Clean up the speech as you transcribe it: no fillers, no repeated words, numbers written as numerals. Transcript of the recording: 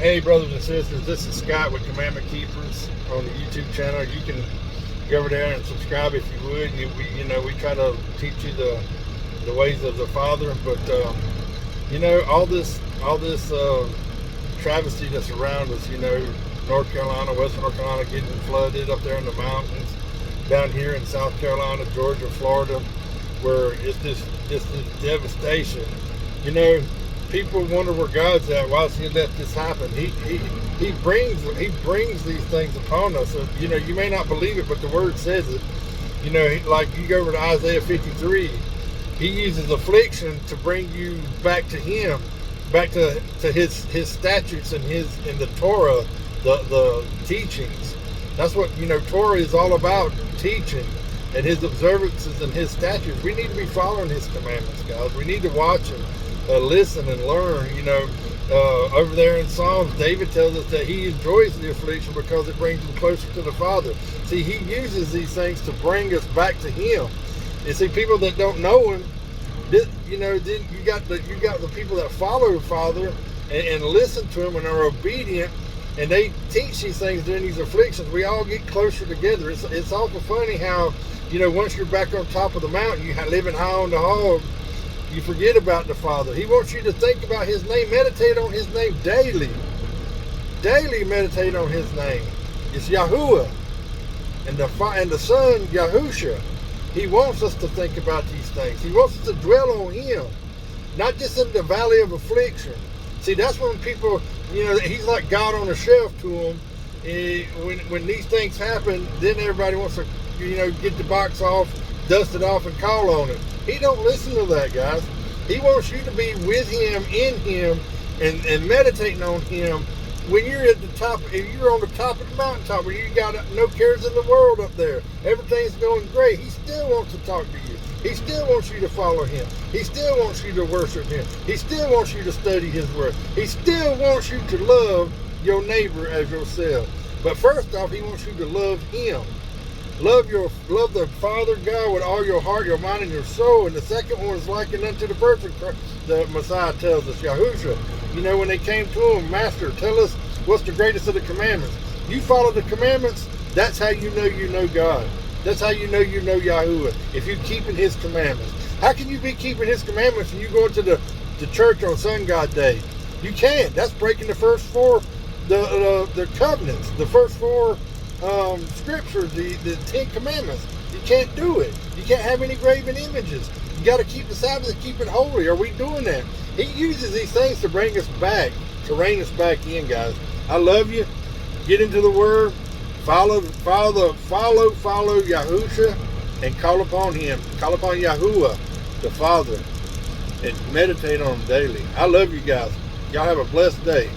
Hey, brothers and sisters, this is Scott with Commandment Keepers on the YouTube channel. You can go over there and subscribe if you would. We try to teach you the ways of the Father, but all this travesty that's around us. North Carolina, Western North Carolina getting flooded up there in the mountains, down here in South Carolina, Georgia, Florida, where it's just this devastation. People wonder where God's at. Why does He let this happen? He brings these things upon us. So, you may not believe it, but the Word says it. Like you go over to Isaiah 53, He uses affliction to bring you back to Him, back to His statutes and the Torah, the teachings. That's what Torah is all about, teaching and His observances and His statutes. We need to be following His commandments, guys. We need to watch Him. Listen and learn. Over there in Psalms, David tells us that he enjoys the affliction because it brings him closer to the Father. See, he uses these things to bring us back to Him. You see, people that don't know Him, then you got the people that follow the Father and listen to Him and are obedient, and they teach these things during these afflictions. We all get closer together. It's awful funny how once you're back on top of the mountain, you living high on the hog. You forget about the Father. He wants you to think about His name. Meditate on His name daily. Daily meditate on His name. It's Yahuah. And the Son, Yahusha. He wants us to think about these things. He wants us to dwell on Him. Not just in the valley of affliction. See, that's when people, He's like God on a shelf to them. When these things happen, then everybody wants to, get the box off, dust it off, and call on it. He don't listen to that, guys. He wants you to be with Him, in Him, and meditating on Him when you're at the top. If you're on the top of the mountaintop where you got no cares in the world up there, everything's going great, He still wants to talk to you. He still wants you to follow Him. He still wants you to worship Him. He still wants you to study His Word. He still wants you to love your neighbor as yourself. But first off, He wants you to love Him. Love the Father God with all your heart, your mind, and your soul. And the second one is likened unto the person the Messiah tells us, Yahusha. When they came to Him, Master, tell us what's the greatest of the commandments. You follow the commandments, that's how you know God. That's how you know Yahuah, if you're keeping His commandments. How can you be keeping His commandments and you go to the church on Sun God Day? You can't. That's breaking the first four, the covenants, the first four scriptures, the 10 commandments. You can't do it. You can't have any graven images. You got to keep the Sabbath and keep it holy. Are we doing that? He uses these things to bring us back, to rein us back in, guys. I love you. Get into the Word. Follow Yahusha, and call upon Him. Call upon Yahuah, the Father, and meditate on Him daily. I love you guys. Y'all have a blessed day.